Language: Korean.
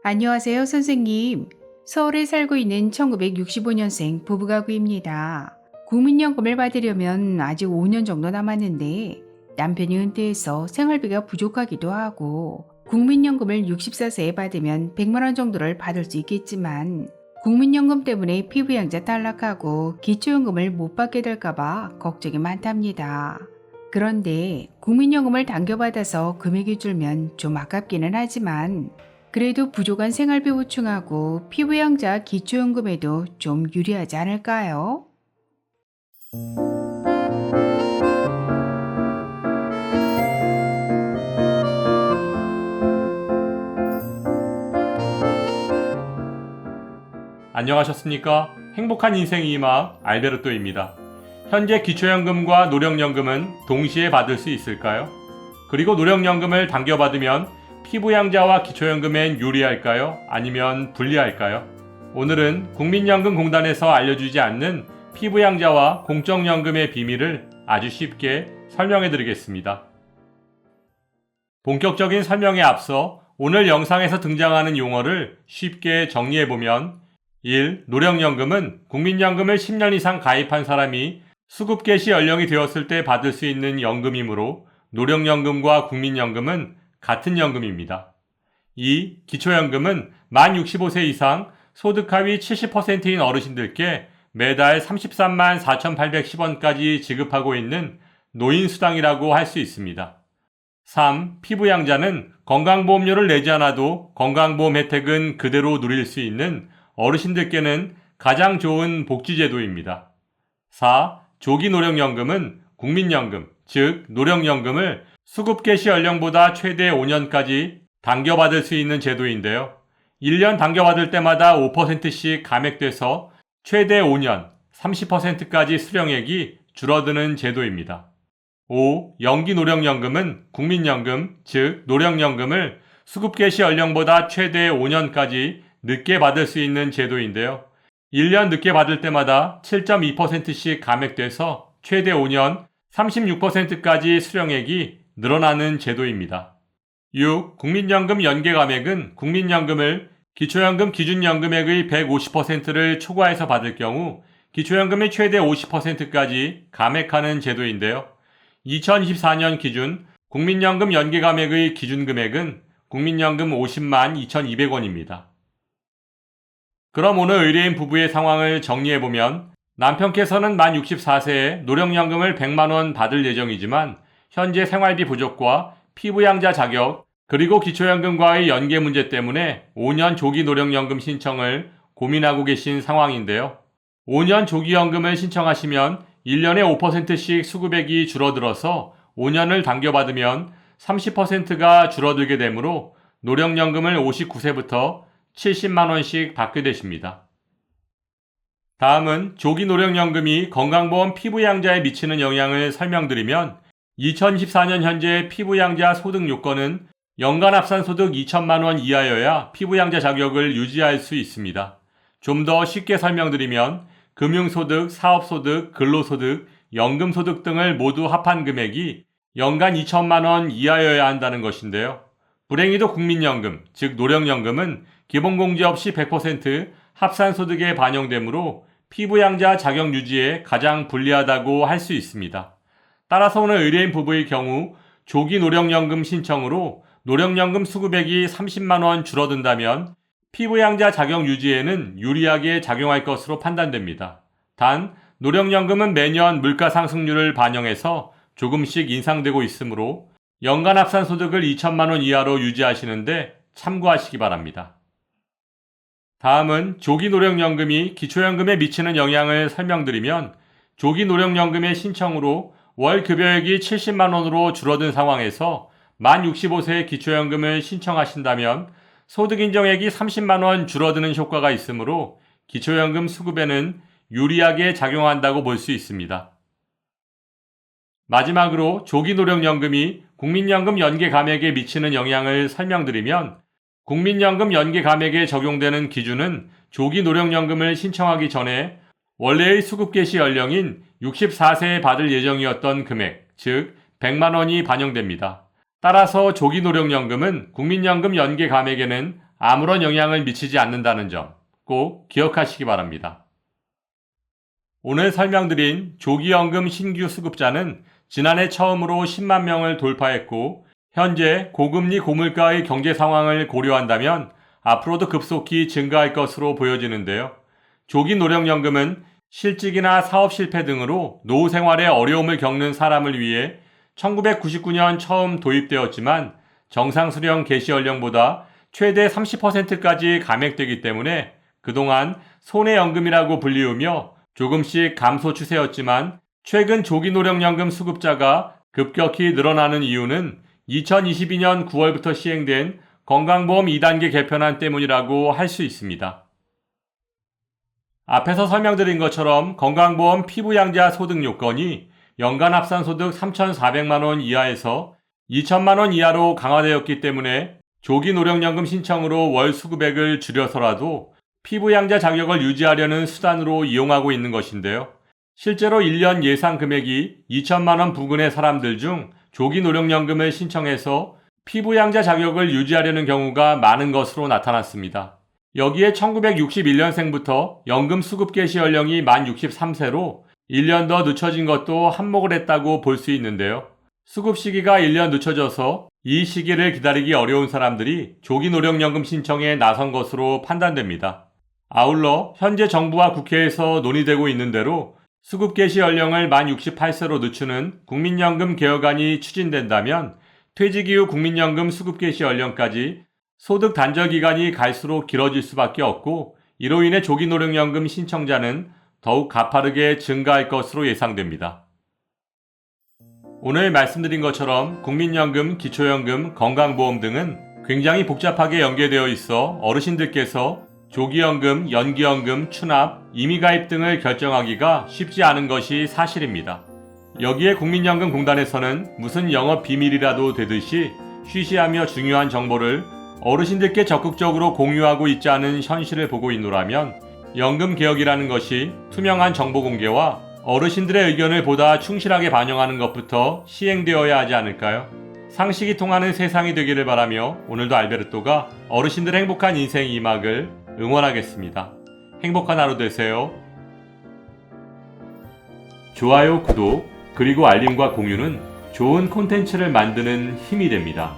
안녕하세요, 선생님. 서울에 살고 있는 1965년생 부부가구입니다. 국민연금을 받으려면 아직 5년 정도 남았는데 남편이 은퇴해서 생활비가 부족하기도 하고 국민연금을 64세에 받으면 100만 원 정도를 받을 수 있겠지만 국민연금 때문에 피부양자 탈락하고 기초연금을 못 받게 될까봐 걱정이 많답니다. 그런데 국민연금을 당겨받아서 금액이 줄면 좀 아깝기는 하지만 그래도 부족한 생활비 보충하고 피부양자 기초연금에도 좀 유리하지 않을까요? 안녕하셨습니까? 행복한 인생 이막 알베르토입니다. 현재 기초연금과 노령연금은 동시에 받을 수 있을까요? 그리고 노령연금을 당겨받으면 피부양자와 기초연금엔 유리할까요? 아니면 불리할까요? 오늘은 국민연금공단에서 알려주지 않는 피부양자와 공적연금의 비밀을 아주 쉽게 설명해 드리겠습니다. 본격적인 설명에 앞서 오늘 영상에서 등장하는 용어를 쉽게 정리해보면 1. 노령연금은 국민연금을 10년 이상 가입한 사람이 수급 개시 연령이 되었을 때 받을 수 있는 연금이므로 노령연금과 국민연금은 같은 연금입니다. 2. 기초연금은 만 65세 이상 소득 하위 70%인 어르신들께 매달 33만 4,810원까지 지급하고 있는 노인수당이라고 할 수 있습니다. 3. 피부양자는 건강보험료를 내지 않아도 건강보험 혜택은 그대로 누릴 수 있는 어르신들께는 가장 좋은 복지제도입니다. 4. 조기노령연금은 국민연금, 즉 노령연금을 수급 개시 연령보다 최대 5년까지 당겨받을 수 있는 제도인데요. 1년 당겨받을 때마다 5%씩 감액돼서 최대 5년 30%까지 수령액이 줄어드는 제도입니다. 5. 연기노령연금은 국민연금, 즉 노령연금을 수급 개시 연령보다 최대 5년까지 늦게 받을 수 있는 제도인데요. 1년 늦게 받을 때마다 7.2%씩 감액돼서 최대 5년 36%까지 수령액이 늘어나는 제도입니다. 6. 국민연금 연계 감액은 국민연금을 기초연금 기준연금액의 150%를 초과해서 받을 경우 기초연금의 최대 50%까지 감액하는 제도인데요. 2024년 기준 국민연금 연계 감액의 기준금액은 국민연금 50만 2,200원입니다. 그럼 오늘 의뢰인 부부의 상황을 정리해보면 남편께서는 만 64세에 노령연금을 100만원 받을 예정이지만 현재 생활비 부족과 피부양자 자격 그리고 기초연금과의 연계 문제 때문에 5년 조기 노령연금 신청을 고민하고 계신 상황인데요. 5년 조기연금을 신청하시면 1년에 5%씩 수급액이 줄어들어서 5년을 당겨받으면 30%가 줄어들게 되므로 노령연금을 59세부터 70만원씩 받게 되십니다. 다음은 조기노령연금이 건강보험 피부양자에 미치는 영향을 설명드리면 2014년 현재 피부양자 소득 요건은 연간 합산소득 2천만원 이하여야 피부양자 자격을 유지할 수 있습니다. 좀 더 쉽게 설명드리면 금융소득, 사업소득, 근로소득, 연금소득 등을 모두 합한 금액이 연간 2천만원 이하여야 한다는 것인데요. 불행히도 국민연금, 즉 노령연금은 기본공제 없이 100% 합산소득에 반영되므로 피부양자 자격 유지에 가장 불리하다고 할 수 있습니다. 따라서 오늘 의뢰인 부부의 경우 조기 노령연금 신청으로 노령연금 수급액이 30만원 줄어든다면 피부양자 자격 유지에는 유리하게 작용할 것으로 판단됩니다. 단 노령연금은 매년 물가 상승률을 반영해서 조금씩 인상되고 있으므로 연간 합산소득을 2천만원 이하로 유지하시는데 참고하시기 바랍니다. 다음은 조기노령연금이 기초연금에 미치는 영향을 설명드리면 조기노령연금의 신청으로 월 급여액이 70만원으로 줄어든 상황에서 만 65세의 기초연금을 신청하신다면 소득인정액이 30만원 줄어드는 효과가 있으므로 기초연금 수급에는 유리하게 작용한다고 볼 수 있습니다. 마지막으로 조기노령연금이 국민연금 연계 감액에 미치는 영향을 설명드리면 국민연금 연계 감액에 적용되는 기준은 조기노령연금을 신청하기 전에 원래의 수급 개시 연령인 64세에 받을 예정이었던 금액, 즉 100만원이 반영됩니다. 따라서 조기노령연금은 국민연금 연계 감액에는 아무런 영향을 미치지 않는다는 점 꼭 기억하시기 바랍니다. 오늘 설명드린 조기연금 신규 수급자는 지난해 처음으로 10만 명을 돌파했고 현재 고금리 고물가의 경제 상황을 고려한다면 앞으로도 급속히 증가할 것으로 보여지는데요. 조기 노령연금은 실직이나 사업 실패 등으로 노후 생활에 어려움을 겪는 사람을 위해 1999년 처음 도입되었지만 정상 수령 개시 연령보다 최대 30%까지 감액되기 때문에 그동안 손해연금이라고 불리우며 조금씩 감소 추세였지만 최근 조기노령연금 수급자가 급격히 늘어나는 이유는 2022년 9월부터 시행된 건강보험 2단계 개편안 때문이라고 할 수 있습니다. 앞에서 설명드린 것처럼 건강보험 피부양자 소득 요건이 연간 합산소득 3,400만원 이하에서 2,000만원 이하로 강화되었기 때문에 조기노령연금 신청으로 월 수급액을 줄여서라도 피부양자 자격을 유지하려는 수단으로 이용하고 있는 것인데요. 실제로 1년 예상 금액이 2천만원 부근의 사람들 중 조기노령연금을 신청해서 피부양자 자격을 유지하려는 경우가 많은 것으로 나타났습니다. 여기에 1961년생부터 연금 수급 개시 연령이 만 63세로 1년 더 늦춰진 것도 한몫을 했다고 볼 수 있는데요. 수급 시기가 1년 늦춰져서 이 시기를 기다리기 어려운 사람들이 조기노령연금 신청에 나선 것으로 판단됩니다. 아울러 현재 정부와 국회에서 논의되고 있는 대로 수급 개시 연령을 만 68세로 늦추는 국민연금 개혁안이 추진된다면 퇴직 이후 국민연금 수급 개시 연령까지 소득 단절 기간이 갈수록 길어질 수밖에 없고 이로 인해 조기노령연금 신청자는 더욱 가파르게 증가할 것으로 예상됩니다. 오늘 말씀드린 것처럼 국민연금, 기초연금, 건강보험 등은 굉장히 복잡하게 연계되어 있어 어르신들께서 조기연금, 연기연금, 추납, 임의가입 등을 결정하기가 쉽지 않은 것이 사실입니다. 여기에 국민연금공단에서는 무슨 영업 비밀이라도 되듯이 쉬쉬하며 중요한 정보를 어르신들께 적극적으로 공유하고 있지 않은 현실을 보고 있노라면 연금개혁이라는 것이 투명한 정보 공개와 어르신들의 의견을 보다 충실하게 반영하는 것부터 시행되어야 하지 않을까요? 상식이 통하는 세상이 되기를 바라며 오늘도 알베르토가 어르신들의 행복한 인생 2막을 응원하겠습니다. 행복한 하루 되세요. 좋아요, 구독, 그리고 알림과 공유는 좋은 콘텐츠를 만드는 힘이 됩니다.